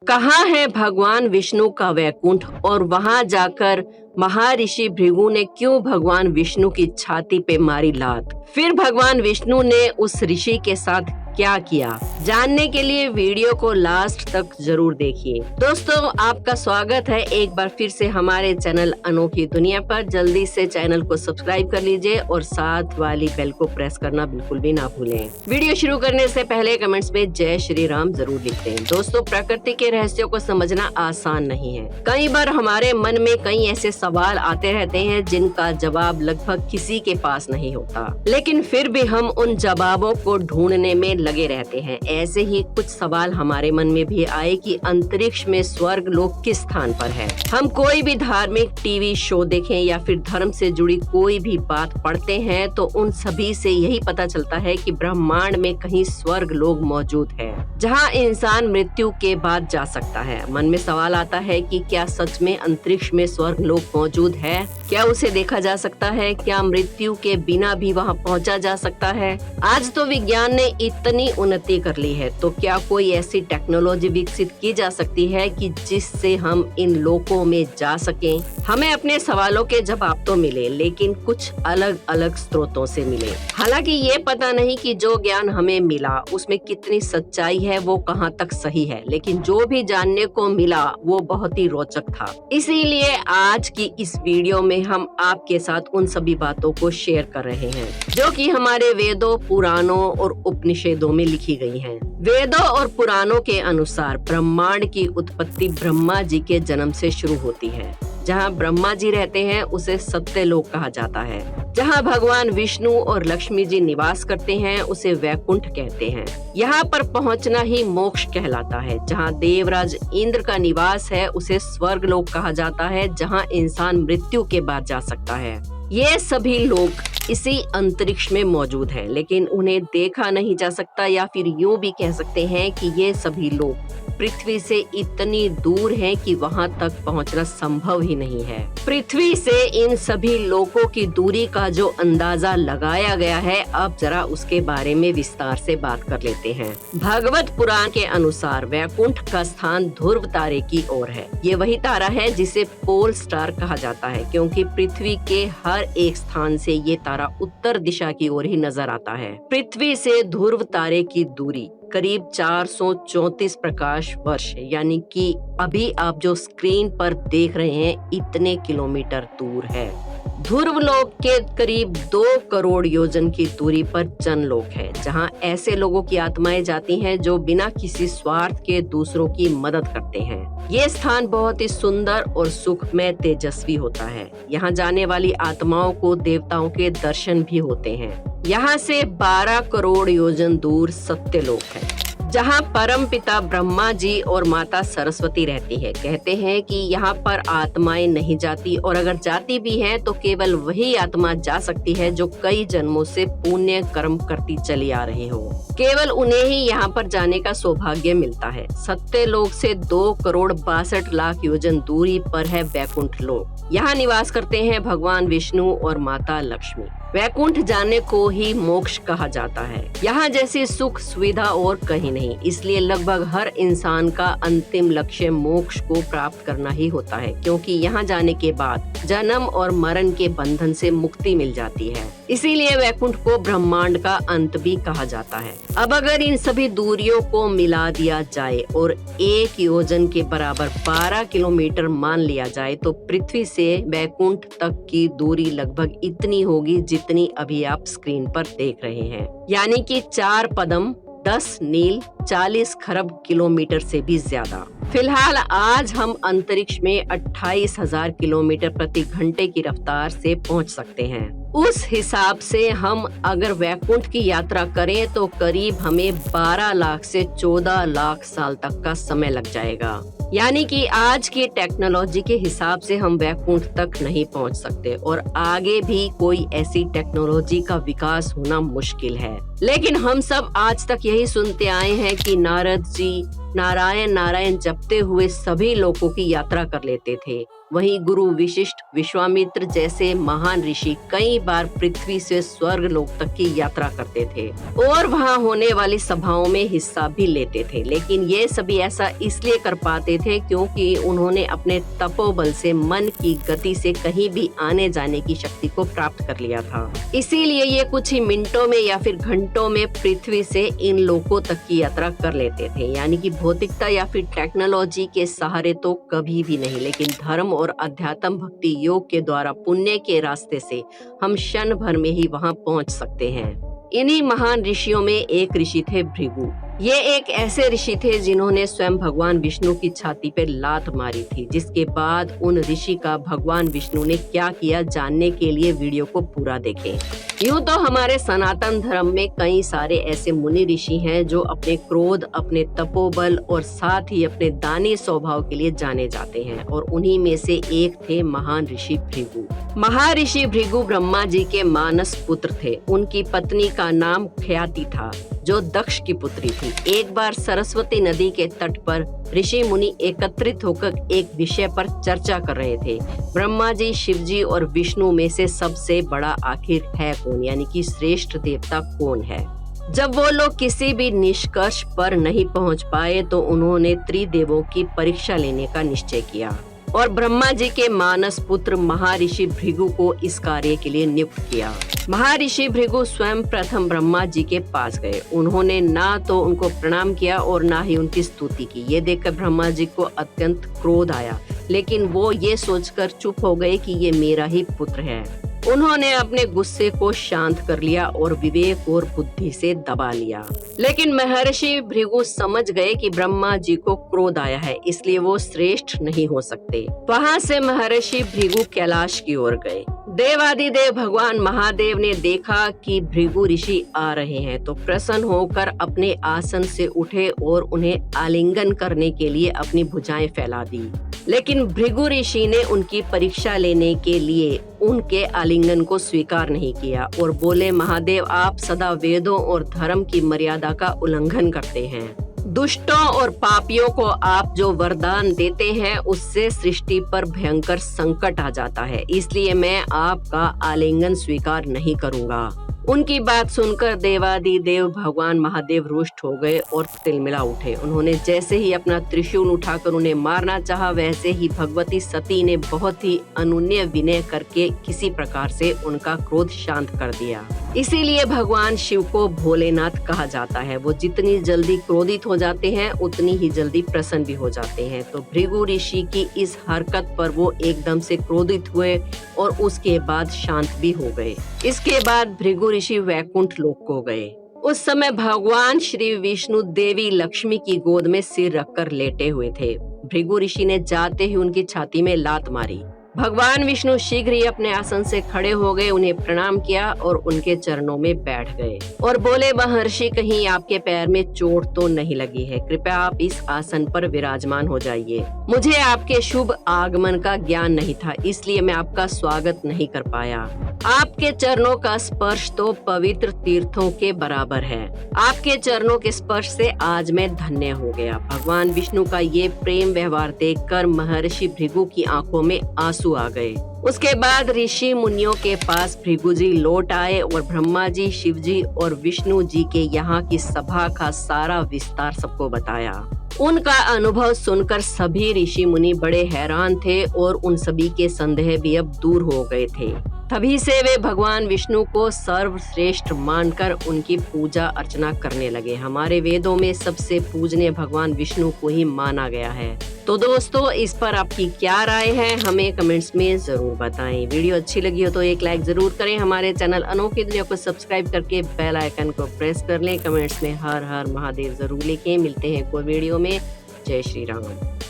कहाँ है भगवान विष्णु का वैकुंठ और वहां जाकर महर्षि भृगु ने क्यों भगवान विष्णु की छाती पे मारी लात? फिर भगवान विष्णु ने उस ऋषि के साथ क्या किया? जानने के लिए वीडियो को लास्ट तक जरूर देखिए। दोस्तों, आपका स्वागत है एक बार फिर से हमारे चैनल अनोखी दुनिया पर। जल्दी से चैनल को सब्सक्राइब कर लीजिए और साथ वाली बेल को प्रेस करना बिल्कुल भी ना भूलें। वीडियो शुरू करने से पहले कमेंट्स में जय श्री राम जरूर लिखते हैं। दोस्तों, प्रकृति के रहस्यों को समझना आसान नहीं है। कई बार हमारे मन में कई ऐसे सवाल आते रहते हैं जिनका जवाब लगभग किसी के पास नहीं होता, लेकिन फिर भी हम उन जवाबों को ढूंढने में लगे रहते हैं। ऐसे ही कुछ सवाल हमारे मन में भी आए कि अंतरिक्ष में स्वर्ग लोक किस स्थान पर है। हम कोई भी धार्मिक टीवी शो देखें या फिर धर्म से जुड़ी कोई भी बात पढ़ते हैं तो उन सभी से यही पता चलता है कि ब्रह्मांड में कहीं स्वर्ग लोक मौजूद है, जहां इंसान मृत्यु के बाद जा सकता है। मन में सवाल आता है कि क्या सच में अंतरिक्ष में स्वर्ग लोक मौजूद है? क्या उसे देखा जा सकता है? क्या मृत्यु के बिना भी वहां पहुंचा जा सकता है? आज तो विज्ञान ने इतनी उन्नति कर ली है, तो क्या कोई ऐसी टेक्नोलॉजी विकसित की जा सकती है कि जिससे हम इन लोकों में जा सकें? हमें अपने सवालों के जवाब तो मिले, लेकिन कुछ अलग अलग स्रोतों से मिले। हालांकि ये पता नहीं कि जो ज्ञान हमें मिला उसमें कितनी सच्चाई है, वो कहाँ तक सही है, लेकिन जो भी जानने को मिला वो बहुत ही रोचक था। इसीलिए आज की इस वीडियो में हम आपके साथ उन सभी बातों को शेयर कर रहे हैं जो कि हमारे वेदों, पुराणों और उपनिषदों में लिखी गई हैं। वेदों और पुराणों के अनुसार ब्रह्मांड की उत्पत्ति ब्रह्मा जी के जन्म से शुरू होती है। जहाँ ब्रह्मा जी रहते हैं उसे सत्यलोक कहा जाता है। जहाँ भगवान विष्णु और लक्ष्मी जी निवास करते हैं उसे वैकुंठ कहते हैं। यहाँ पर पहुँचना ही मोक्ष कहलाता है। जहाँ देवराज इंद्र का निवास है उसे स्वर्ग लोक कहा जाता है, जहाँ इंसान मृत्यु के बाद जा सकता है। ये सभी लोग इसी अंतरिक्ष में मौजूद हैं, लेकिन उन्हें देखा नहीं जा सकता, या फिर यूं भी कह सकते हैं कि ये सभी लोग पृथ्वी से इतनी दूर हैं कि वहां तक पहुंचना संभव ही नहीं है। पृथ्वी से इन सभी लोकों की दूरी का जो अंदाजा लगाया गया है, अब जरा उसके बारे में विस्तार से बात कर लेते हैं। भागवत पुराण के अनुसार वैकुंठ का स्थान ध्रुव तारे की ओर है। ये वही तारा है जिसे पोल स्टार कहा जाता है, क्योंकि पृथ्वी के हर एक स्थान से ये तारा उत्तर दिशा की ओर ही नजर आता है। पृथ्वी से ध्रुव तारे की दूरी करीब 434 प्रकाश वर्ष है, यानी कि अभी आप जो स्क्रीन पर देख रहे हैं इतने किलोमीटर दूर है। ध्रुव लोक के करीब 2 करोड़ योजन की दूरी पर जनलोक है, जहां ऐसे लोगों की आत्माएं जाती हैं जो बिना किसी स्वार्थ के दूसरों की मदद करते हैं। ये स्थान बहुत ही सुंदर और सुखमय तेजस्वी होता है। यहाँ जाने वाली आत्माओं को देवताओं के दर्शन भी होते हैं। यहाँ से 12 करोड़ योजन दूर सत्यलोक है, जहाँ परम पिता ब्रह्मा जी और माता सरस्वती रहती है। कहते हैं कि यहाँ पर आत्माएं नहीं जाती, और अगर जाती भी हैं तो केवल वही आत्मा जा सकती है जो कई जन्मों से पुण्य कर्म करती चली आ रही हो। केवल उन्हें ही यहाँ पर जाने का सौभाग्य मिलता है। सत्यलोक से 2 करोड़ 62 लाख योजन दूरी पर है वैकुंठ लोक। यहाँ निवास करते हैं भगवान विष्णु और माता लक्ष्मी। वैकुंठ जाने को ही मोक्ष कहा जाता है। यहाँ जैसी सुख सुविधा और कहीं नहीं, इसलिए लगभग हर इंसान का अंतिम लक्ष्य मोक्ष को प्राप्त करना ही होता है, क्योंकि यहाँ जाने के बाद जन्म और मरण के बंधन से मुक्ति मिल जाती है। इसीलिए वैकुंठ को ब्रह्मांड का अंत भी कहा जाता है। अब अगर इन सभी दूरियों को मिला दिया जाए और 1 योजन के बराबर 12 किलोमीटर मान लिया जाए तो पृथ्वी से वैकुंठ तक की दूरी लगभग इतनी होगी जितनी अभी आप स्क्रीन पर देख रहे हैं, यानी कि 4 पदम 10 नील 40 खरब किलोमीटर से भी ज्यादा। फिलहाल आज हम अंतरिक्ष में 28,000 किलोमीटर प्रति घंटे की रफ्तार से पहुंच सकते हैं। उस हिसाब से हम अगर वैकुंठ की यात्रा करें तो करीब हमें 12 लाख से 14 लाख साल तक का समय लग जाएगा। यानी कि आज की टेक्नोलॉजी के हिसाब से हम वैकुंठ तक नहीं पहुंच सकते, और आगे भी कोई ऐसी टेक्नोलॉजी का विकास होना मुश्किल है। लेकिन हम सब आज तक यही सुनते आए हैं कि नारद जी नारायण नारायण जपते हुए सभी लोगों की यात्रा कर लेते थे। वहीं गुरु विशिष्ट, विश्वामित्र जैसे महान ऋषि कई बार पृथ्वी से स्वर्ग लोक तक की यात्रा करते थे और वहां होने वाली सभाओं में हिस्सा भी लेते थे। लेकिन ये सभी ऐसा इसलिए कर पाते थे क्योंकि उन्होंने अपने तपोबल से मन की गति से कहीं भी आने जाने की शक्ति को प्राप्त कर लिया था। इसीलिए ये कुछ ही मिनटों में या फिर घंटों में पृथ्वी से इन लोकों तक की यात्रा कर लेते थे। यानी कि भौतिकता या फिर टेक्नोलॉजी के सहारे तो कभी भी नहीं, लेकिन धर्म और अध्यात्म भक्ति योग के द्वारा पुण्य के रास्ते से हम क्षण भर में ही वहां पहुंच सकते हैं। इन्हीं महान ऋषियों में एक ऋषि थे भृगु। ये एक ऐसे ऋषि थे जिन्होंने स्वयं भगवान विष्णु की छाती पे लात मारी थी, जिसके बाद उन ऋषि का भगवान विष्णु ने क्या किया जानने के लिए वीडियो को पूरा देखें। यूं तो हमारे सनातन धर्म में कई सारे ऐसे मुनि ऋषि हैं जो अपने क्रोध, अपने तपोबल और साथ ही अपने दानी स्वभाव के लिए जाने जाते हैं, और उन्हीं में से एक थे महान ऋषि भृगु। महर्षि भृगु ब्रह्मा जी के मानस पुत्र थे। उनकी पत्नी का नाम ख्याति था, जो दक्ष की पुत्री थी। एक बार सरस्वती नदी के तट पर ऋषि मुनि एकत्रित होकर एक विषय पर चर्चा कर रहे थे। ब्रह्मा जी, शिव जी और विष्णु में से सबसे बड़ा आखिर है कौन, यानी कि श्रेष्ठ देवता कौन है। जब वो लोग किसी भी निष्कर्ष पर नहीं पहुंच पाए तो उन्होंने त्रिदेवों की परीक्षा लेने का निश्चय किया और ब्रह्मा जी के मानस पुत्र महर्षि भृगु को इस कार्य के लिए नियुक्त किया। महर्षि भृगु स्वयं प्रथम ब्रह्मा जी के पास गए। उन्होंने ना तो उनको प्रणाम किया और ना ही उनकी स्तुति की। ये देखकर ब्रह्मा जी को अत्यंत क्रोध आया, लेकिन वो ये सोचकर चुप हो गए कि ये मेरा ही पुत्र है। उन्होंने अपने गुस्से को शांत कर लिया और विवेक और बुद्धि से दबा लिया। लेकिन महर्षि भृगु समझ गए कि ब्रह्मा जी को क्रोध आया है, इसलिए वो श्रेष्ठ नहीं हो सकते। वहां से महर्षि भृगु कैलाश की ओर गए। देवादिदेव भगवान महादेव ने देखा कि भृगु ऋषि आ रहे हैं तो प्रसन्न होकर अपने आसन से उठे और उन्हें आलिंगन करने के लिए अपनी भुजाएं फैला दी। लेकिन भृगु ऋषि ने उनकी परीक्षा लेने के लिए उनके आलिंगन को स्वीकार नहीं किया और बोले, महादेव आप सदा वेदों और धर्म की मर्यादा का उल्लंघन करते हैं। दुष्टों और पापियों को आप जो वरदान देते हैं उससे सृष्टि पर भयंकर संकट आ जाता है, इसलिए मैं आपका आलिंगन स्वीकार नहीं करूंगा। उनकी बात सुनकर देवादिदेव भगवान महादेव रुष्ट हो गए और तिलमिला उठे। उन्होंने जैसे ही अपना त्रिशूल उठाकर उन्हें मारना चाहा, वैसे ही भगवती सती ने बहुत ही अनुनय विनय करके किसी प्रकार से उनका क्रोध शांत कर दिया। इसीलिए भगवान शिव को भोलेनाथ कहा जाता है। वो जितनी जल्दी क्रोधित हो जाते हैं उतनी ही जल्दी प्रसन्न भी हो जाते हैं। तो भृगु ऋषि की इस हरकत पर वो एकदम से क्रोधित हुए और उसके बाद शांत भी हो गए। इसके बाद भृगु ऋषि वैकुंठ लोक को गए। उस समय भगवान श्री विष्णु देवी लक्ष्मी की गोद में सिर रखकर लेटे हुए थे। भृगु ऋषि ने जाते ही उनकी छाती में लात मारी। भगवान विष्णु शीघ्र ही अपने आसन से खड़े हो गए, उन्हें प्रणाम किया और उनके चरणों में बैठ गए और बोले, महर्षि कहीं आपके पैर में चोट तो नहीं लगी है? कृपया आप इस आसन पर विराजमान हो जाइए। मुझे आपके शुभ आगमन का ज्ञान नहीं था, इसलिए मैं आपका स्वागत नहीं कर पाया। आपके चरणों का स्पर्श तो पवित्र तीर्थों के बराबर है। आपके चरणों के स्पर्श से आज मैं धन्य हो गया। भगवान विष्णु का ये प्रेम व्यवहार देखकर महर्षि भृगु की आंखों में आंसू आ गए। उसके बाद ऋषि मुनियों के पास भृगु जी लौट आए और ब्रह्मा जी, शिव जी और विष्णु जी के यहाँ की सभा का सारा विस्तार सबको बताया। उनका अनुभव सुनकर सभी ऋषि मुनि बड़े हैरान थे और उन सभी के संदेह भी अब दूर हो गए थे। तभी से वे भगवान विष्णु को सर्वश्रेष्ठ मानकर उनकी पूजा अर्चना करने लगे। हमारे वेदों में सबसे पूजनीय भगवान विष्णु को ही माना गया है। तो दोस्तों, इस पर आपकी क्या राय है हमें कमेंट्स में जरूर बताएं। वीडियो अच्छी लगी हो तो एक लाइक जरूर करें। हमारे चैनल अनोखी दुनिया को सब्सक्राइब करके बेल आइकन को प्रेस कर लें। कमेंट्स में हर हर महादेव जरूर लिखें। मिलते हैं कोई वीडियो में। जय श्री राम।